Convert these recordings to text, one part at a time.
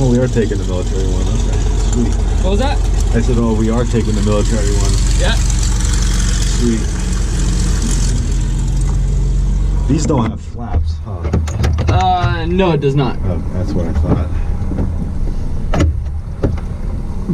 Oh, we are taking the military one. Okay, sweet. What was that? I said, oh, we are taking the military one. Yeah. Sweet. These don't have flaps, huh? No, it does not. Oh, that's what I thought.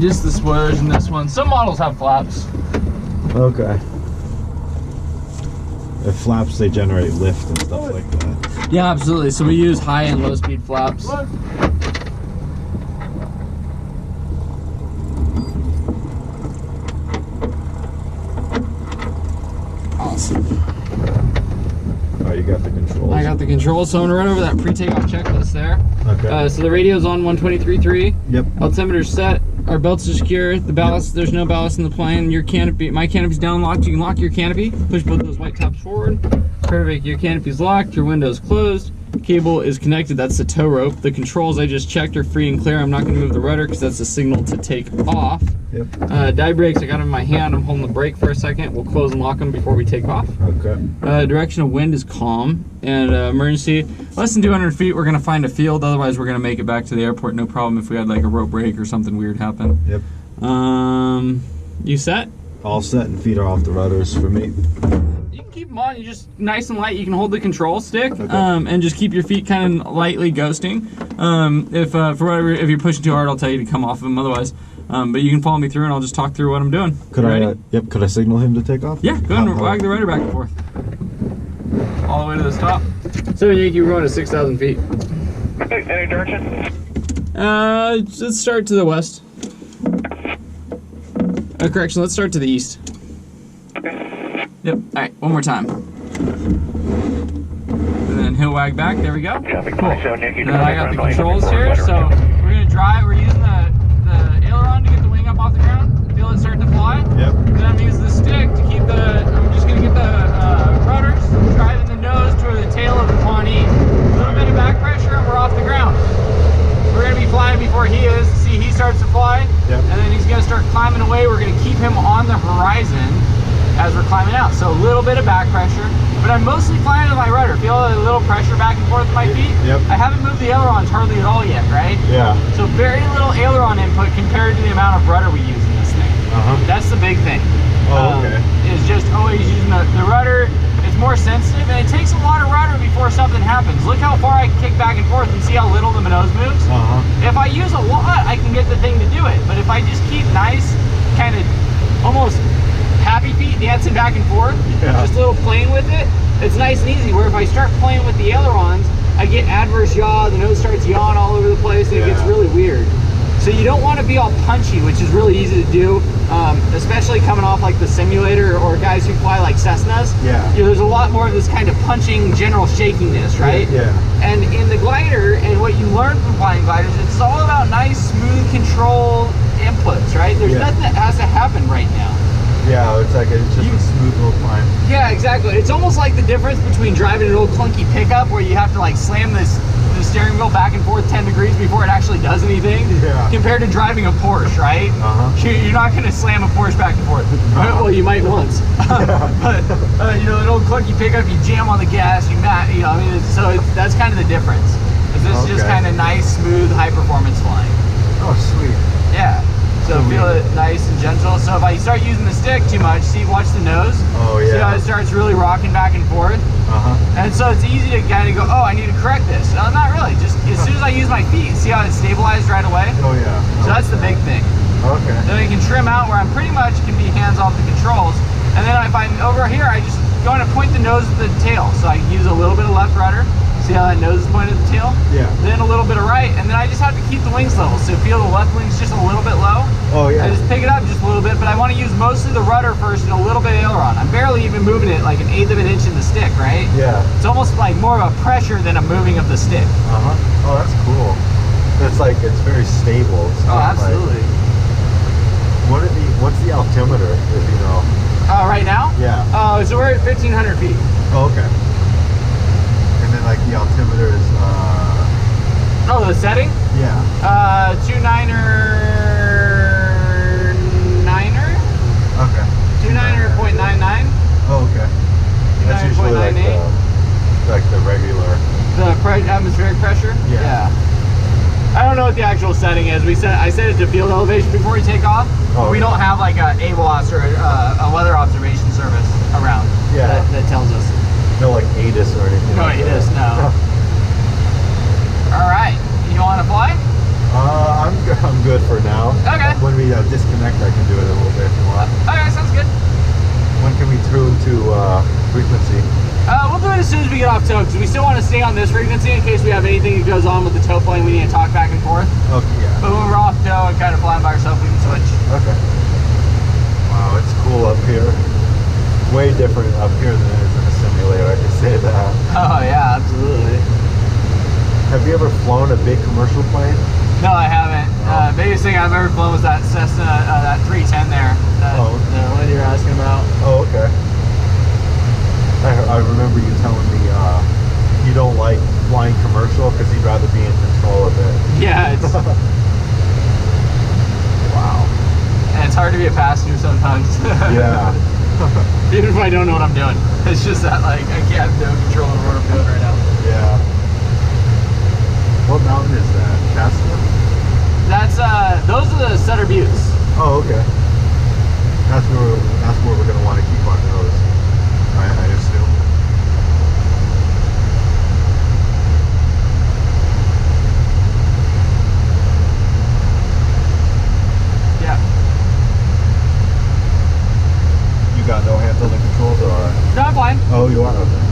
Just the spoilers in this one. Some models have flaps. Okay. The flaps, they generate lift and stuff like that. Yeah, absolutely. So we use high and low speed flaps. Awesome. Oh, you got the controls. I got the controls, so I'm gonna run over that pre-takeoff checklist there. Okay. So the radio's on 123.3. Yep. Altimeter's set. Our belts are secure. The ballast, there's no ballast in the plane. Your canopy, my canopy's down locked. You can lock your canopy. Push both those white tops forward. Perfect. Your canopy's locked. Your window's closed. Cable is connected. That's the tow rope. The controls I just checked are free and clear. I'm not going to move the rudder because that's a signal to take off. Yep. Die brakes, I got them in my hand. I'm holding the brake for a second. We'll close and lock them before we take off. Okay. Direction of wind is calm. And emergency, less than 200 feet, we're going to find a field. Otherwise, we're going to make it back to the airport. No problem if we had like a rope break or something weird happen. Yep. You set? All set, and feet are off the rudders for me. You can keep them on. You just nice and light. You can hold the control stick, Okay. and just keep your feet kind of lightly ghosting. If for whatever, if you're pushing too hard, I'll tell you to come off of them. Otherwise, but you can follow me through, and I'll just talk through what I'm doing. Could Ready? I? Yep. Could I signal him to take off? Yeah. Go ahead and wag the rudder back and forth, all the way to the top. So Yankee, we're going to 6,000 feet. Any direction? Let's start to the west. Correction. Let's start to the east. Yep. All right. One more time. And then he'll wag back. There we go. Cool. And then I got the controls here. So we're gonna drive. We're using the aileron to get the wing up off the ground. Feel it start to fly. Yep. Then I'm using the stick to keep the. I'm just gonna get the rudders, driving the nose toward the tail of the Pawnee. A little bit of back pressure, and we're off the ground. We're gonna be flying before he is. See, he starts to fly, Yep. and then he's gonna start climbing away. We're gonna keep him on the horizon as we're climbing out. So a little bit of back pressure, but I'm mostly flying with my rudder. Feel a little pressure back and forth with my feet? Yep. I haven't moved the ailerons hardly at all yet, right? Yeah. So very little aileron input compared to the amount of rudder we use in this thing. Uh-huh. That's the big thing. Oh, okay. Is just always using the rudder. It's more sensitive, and it takes a lot of rudder before something happens. Look how far I can kick back and forth and see how little the nose moves. Uh-huh. If I use a lot, I can get the thing to do it. But if I just keep nice, kind of almost happy feet dancing back and forth, Yeah. just a little playing with it, it's nice and easy. Where if I start playing with the ailerons, I get adverse yaw, the nose starts yawing all over the place, and it gets Yeah. really weird. So you don't want to be all punchy, which is really easy to do, especially coming off like the simulator or guys who fly like Cessnas. Yeah. You know, there's a lot more of this kind of punching, general shakiness, right? Yeah. And in the glider, and what you learn from flying gliders, it's all about nice, smooth control inputs, right? There's Yeah. nothing that has to happen right now. Yeah. It's like it's just a smooth little climb. Yeah, exactly. It's almost like the difference between driving an old clunky pickup where you have to like slam the steering wheel back and forth 10 degrees before it actually does anything, Yeah. compared to driving a Porsche, right? Uh-huh. You're not going to slam a Porsche back and forth. Well, you might once. But, you know, an old clunky pickup, you jam on the gas, you know, I mean, that's kind of the difference. This is just Okay. kind of nice, smooth, high-performance flying. Oh, sweet. Yeah. So feel it nice and gentle. So if I start using the stick too much, see, watch the nose. Oh, See how yeah. it starts really rocking back and forth? Uh-huh. And so it's easy to kind of go, oh, I need to correct this. No, not really. Just as soon as I use my feet, see how it's stabilized right away? Oh, yeah. So that's the big thing. Okay. Then I can trim out where I'm pretty much can be hands off the controls. And then if I'm over here, I just go and point the nose at the tail. So I can use a little bit of left rudder. See how that nose is pointed at the tail? Yeah. Then a little bit of right, and then I just have to keep the wings level. So feel the left wing's just a little bit low. Oh, yeah. I just pick it up just a little bit, but I want to use mostly the rudder first and a little bit of aileron. I'm barely even moving it like 1/8 of an inch in the stick, right? Yeah. It's almost like more of a pressure than a moving of the stick. Uh-huh. Oh, that's cool. It's like, it's very stable. It's Oh, not absolutely. Like, what's the altimeter, if you know? Right now? Yeah. So we're at 1,500 feet. Oh, okay. And then like the altimeter is, Oh, the setting? yeah. 29er? Okay. 29er.99? Oh, okay. That's usually like 29.98. the regular. The atmospheric pressure? Yeah. I don't know what the actual setting is. I set it to field elevation before we take off. Oh, We okay. don't have like a AWOS or a weather observation service around Yeah. that tells us. No, like ATIS or anything. No, like it that. is, no. All right, you want to fly? I'm good for now. Okay. When we disconnect, I can do it a little bit if you want. Okay, sounds good. When can we tune to frequency? We'll do it as soon as we get off tow, because we still want to stay on this frequency in case we have anything that goes on with the tow plane. We need to talk back and forth. Okay, yeah. But when we're off tow and kind of flying by ourselves, we can switch. Okay. Wow, it's cool up here. Way different up here than it is in a simulator, I can say that. Oh yeah, absolutely. Have you ever flown a big commercial plane? No, I haven't. Oh. Biggest thing I've ever flown was that Cessna, that 310 there. That, Oh. the one you're asking about. Oh, okay. I remember you telling me you don't like flying commercial because you'd rather be in control of it. Yeah, it's Wow. and it's hard to be a passenger sometimes. Yeah. Even if I don't know what I'm doing, it's just that like I can't have no control over what I'm doing right now. Yeah. What mountain is that? Shasta? That's those are the Sutter Buttes. Oh, okay. That's where we're gonna want to keep our nose. I assume. Yeah. You got no hands on the controls, or? No, I'm fine. Oh, you are. Okay.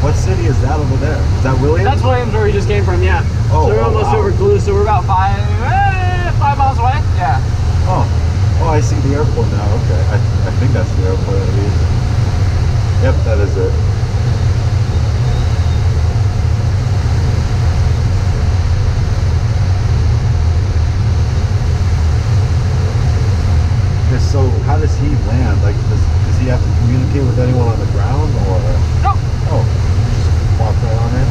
What city is that over there? Is that Williams? That's Williams, where we just came from. Yeah. Oh, so we're oh, almost wow. over Calusa. We're about 5 miles away. Yeah. Oh, I see the airport now. Okay, I think that's the airport at least. Yep, that is it. Okay, so how does he land? Like, does he have to communicate with anyone on the ground, or? Nope. Oh, just walk right on in.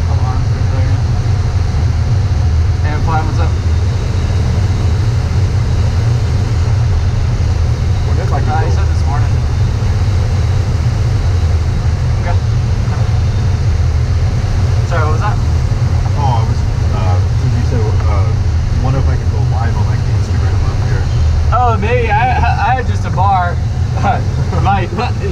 Hold on for a second. Hey, flying, what's up? When did like He said this morning. Okay. Sorry, what was that? Oh, I was. Since you said, wonder if I could go live on like Instagram up here. Oh, maybe. I had just a bar.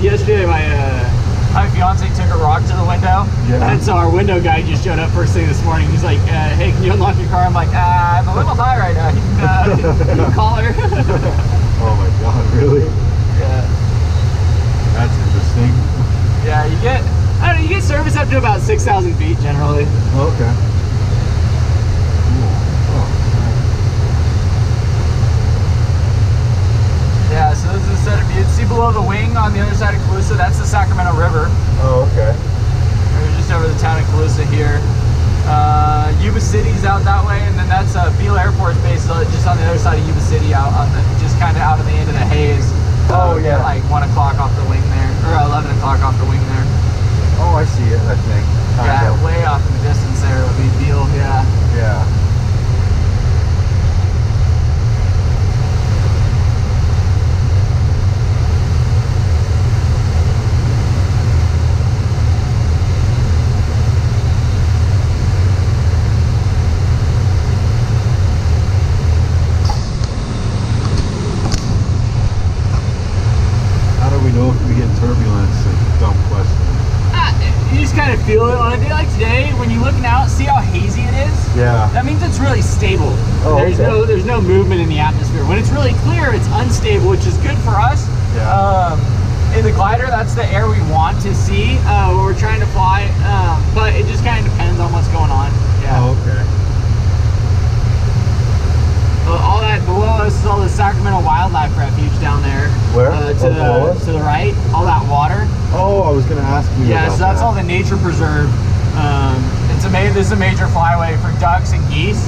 Yesterday, my fiance took a rock to the window. Yeah. And so our window guy just showed up first thing this morning. He's like, hey, can you unlock your car? I'm like, I'm a little high right now. You can call her. Oh my god, really? Yeah. That's interesting. Yeah, I don't know, you get service up to about 6,000 feet generally. Okay. Cool. Oh, Yeah, so this is a set of views. See below the wing on the other side of Calusa, that's the Sacramento River. oh, okay. We're just over the town of Calusa here. Yuba City's out that way, and then that's Beale Air Force Base, so just on the other side of Yuba City, out on the, just kind of out of the end of the haze. Oh, yeah. At like 1 o'clock off the wing there, or 11 o'clock off the wing there. Oh, I see it, I think. Yeah, Kinda. way off in the distance there would be Beale, yeah. Yeah. How do we know if we get turbulence? A dumb question. You just kind of feel it on a day like today. When you're looking out, see how hazy it is? Yeah. That means it's really stable. Oh, okay. There's no movement in the atmosphere. When it's really clear, it's unstable, which is good for us. Yeah. In the glider, that's the air we want to see when we're trying to fly. But it just kind of depends on what's going on. Yeah. Oh, okay. All that below us is all the Sacramento Wildlife Refuge down there. Where? To the right, all that water. Oh, I was gonna ask you Yeah, about so that's that. all the nature preserve. This is a major flyway for ducks and geese.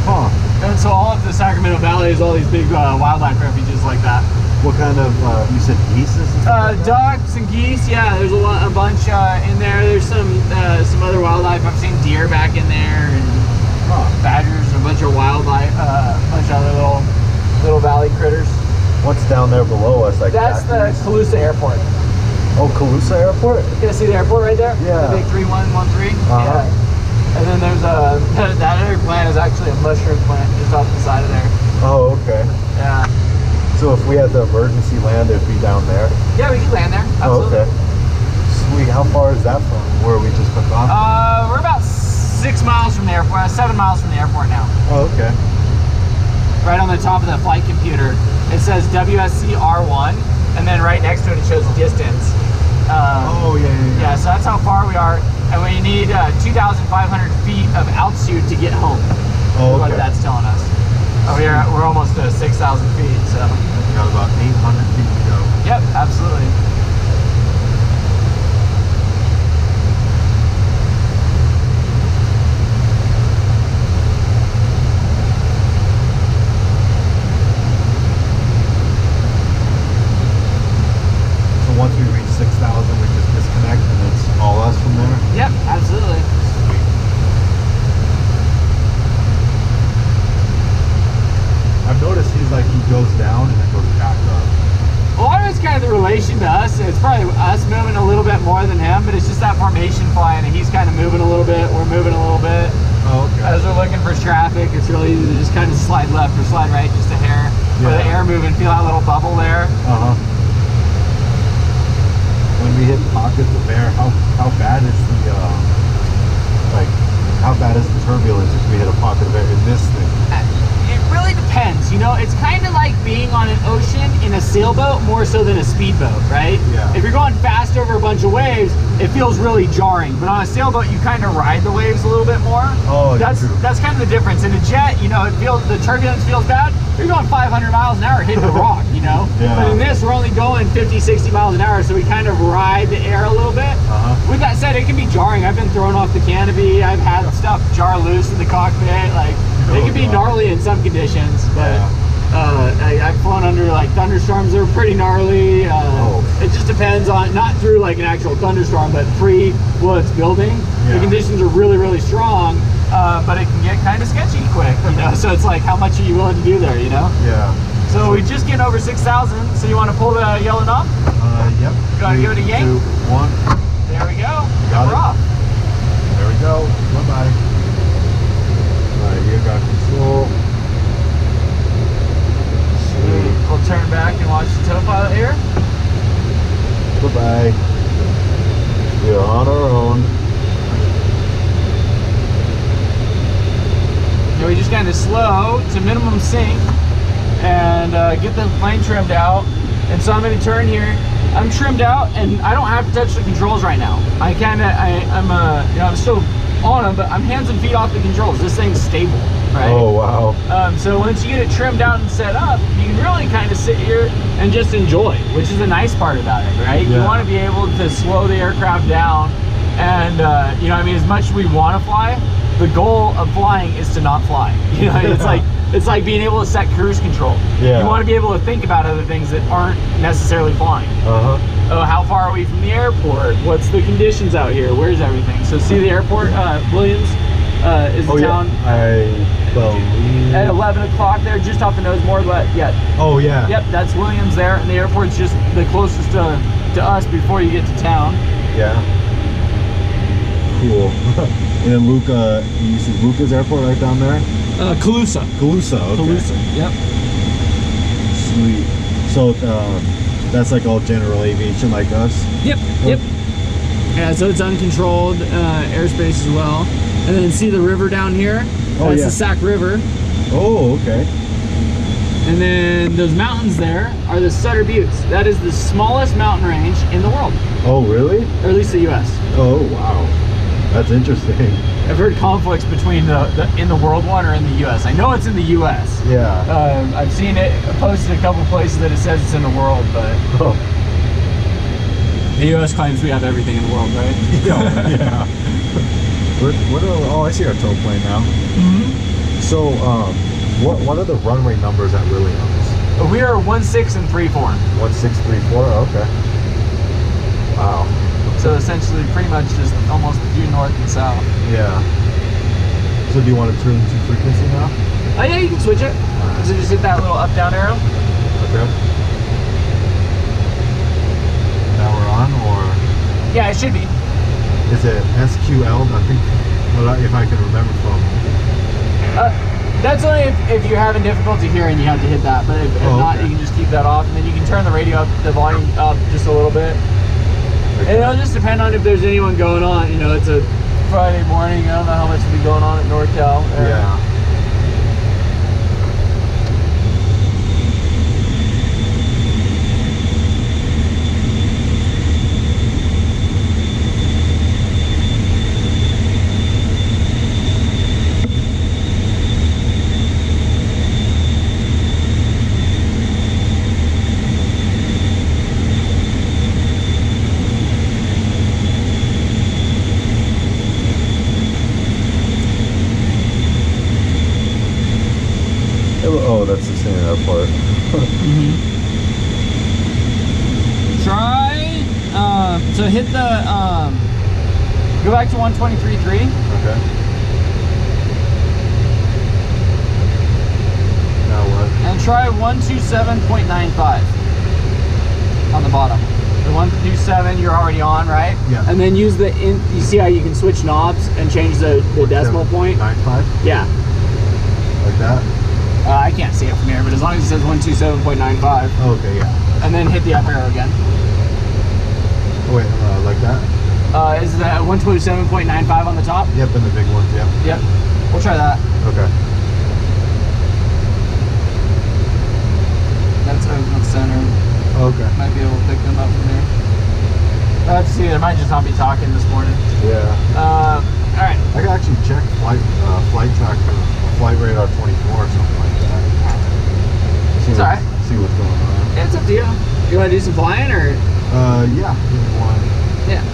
Huh. And so all of the Sacramento Valley is all these big wildlife refuges like that. What kind of, you said geese and stuff like that? Ducks and geese, yeah, there's a bunch in there. There's some other wildlife. I've seen deer back in there, and badgers, and a bunch of wildlife, a bunch of other little valley critters. What's down there below us? Like That's factories? the Calusa Airport. Oh, Calusa Airport? You guys see the airport right there? Yeah. The big 3113. Uh-huh. Yeah. And then there's that other plant is actually a mushroom plant just off the side of there. Oh, okay. Yeah. So if we had the emergency land, it'd be down there? Yeah, we can land there. Oh, Absolutely. okay. Sweet. How far is that from where we just took off? We're about 6 miles from the airport, 7 miles from the airport now. Oh, okay. Right on the top of the flight computer, it says WSC R1, and then right next to it, it shows distance. Oh, yeah. Yeah, so that's how far we are, and we need 2,500 feet of altitude to get home. Oh, What okay. that's telling us. We're almost to 6,000 feet, so. We got about 800 feet to go. Yep, absolutely. So once we reach 6,000, we just disconnect and it's all us from there? Yep, absolutely. I've noticed he goes down and then goes back up. A lot of it's kind of the relation to us. It's probably us moving a little bit more than him, but it's just that formation flying, and he's kind of moving a little bit, we're moving a little bit. Oh, okay. As we're looking for traffic, it's really easy to just kind of slide left or slide right just a hair. For the Yeah. air moving, feel that little bubble there. Uh-huh. When we hit pockets of air, how bad is the, how bad is the turbulence if we hit a pocket of air in this thing? It really depends, you know, it's kind of like being on an ocean in a sailboat more so than a speedboat, right? Yeah. If you're going fast over a bunch of waves, it feels really jarring, but on a sailboat, you kind of ride the waves a little bit more. Oh, that's true. that's kind of the difference. In a jet, you know, the turbulence feels bad. You're going 500 miles an hour hitting the rock, you know? Yeah. But in this, we're only going 50, 60 miles an hour, so we kind of ride the air a little bit. Uh-huh. With that said, it can be jarring. I've been thrown off the canopy. I've had stuff jar loose in the cockpit. Like, it can be God. gnarly in some conditions, but Yeah. I've flown under like thunderstorms that are pretty gnarly. It just depends on, not through like an actual thunderstorm, but pre while it's building. Yeah. The conditions are really, really strong, but it can get kind of sketchy quick, you know? So it's like, how much are you willing to do there, you know? Yeah. So we just get over 6,000. So you want to pull the yellow knob? Yep. You wanna give it a yank? 2, 1. There we go. Got We're it. off. There we go. Bye-bye. Alright, you got control. Sweet. We'll turn back and watch the tow pilot here. Bye-bye. We are on our own. And we just kind of slow to minimum sync and get the plane trimmed out. And so I'm going to turn here. I'm trimmed out and I don't have to touch the controls right now. I'm still on them, but I'm hands and feet off the controls. This thing's stable, right? Oh, wow. So once you get it trimmed out and set up, you can really kind of sit here and just enjoy, which is the nice part about it, right? Yeah. You want to be able to slow the aircraft down, and you know, I mean, as much as we want to fly, the goal of flying is to not fly. You know, it's like being able to set cruise control. Yeah. You want to be able to think about other things that aren't necessarily flying. Uh-huh. Oh, how far are we from the airport? What's the conditions out here? Where's everything? So see the airport, Williams is the town. Yeah. I believe. At 11 o'clock there, just off the nose more, but yeah. Oh, yeah. Yep, that's Williams there, and the airport's just the closest to us before you get to town. Yeah. Cool. And then Luca, you see Luca's airport right down there? Calusa. Calusa, okay. Calusa, yep. Sweet. So, that's like all general aviation like us? Yep, yep. Yeah, so it's uncontrolled airspace as well. And then see the river down here? Oh, That's yeah. the Sac River. Oh, okay. And then those mountains there are the Sutter Buttes. That is the smallest mountain range in the world, Oh, really? or at least the U.S. Oh, wow. That's interesting. I've heard conflicts between the in the world one or in the U.S. I know it's in the U.S. Yeah. I've seen it posted a couple places that it says it's in the world, but Oh, the U.S. claims we have everything in the world, right? yeah. Oh, I see our tow plane now. Mm-hmm. So, what are the runway numbers at Williams? We are 16 and 34. 1634. Okay. Wow. So essentially, pretty much just almost due north and south. Yeah. So do you want to turn to frequency now? Oh yeah, you can switch it. So just hit that little up-down arrow. Okay. Now we're on, or Yeah, it should be. is it SQL? I think, well, if I can remember from. That's only if you're having difficulty hearing, you have to hit that. But if not, okay. you can just keep that off, and then you can turn the radio up, the volume up just a little bit. Okay. And it'll just depend on if there's anyone going on. You know, it's a Friday morning. I don't know how much will be going on at NorCal. Yeah. Oh, that's the same that part. Try. So hit the. Go back to 123.3. Okay. Now what? And try 127.95 on the bottom. The 127 you're already on, right? Yeah. And then use the you see how you can switch knobs and change the decimal point? 9.5? Yeah. Like that? I can't see it from here, but as long as it says 127.95, Okay, yeah. and then hit the up arrow again. Oh, wait, like that? Is the 127.95 on the top? Yep, and the big ones, yep. Yep. We'll try that. Okay. That's open center. Okay. Might be able to pick them up from there. I have to see. They might just not be talking this morning. Yeah. All right. I can actually check flight tracker, flight radar 24 or something like that. It's alright. See what's going on. Yeah, it's up to you. You want to do some flying or? Yeah. Give me one. Yeah.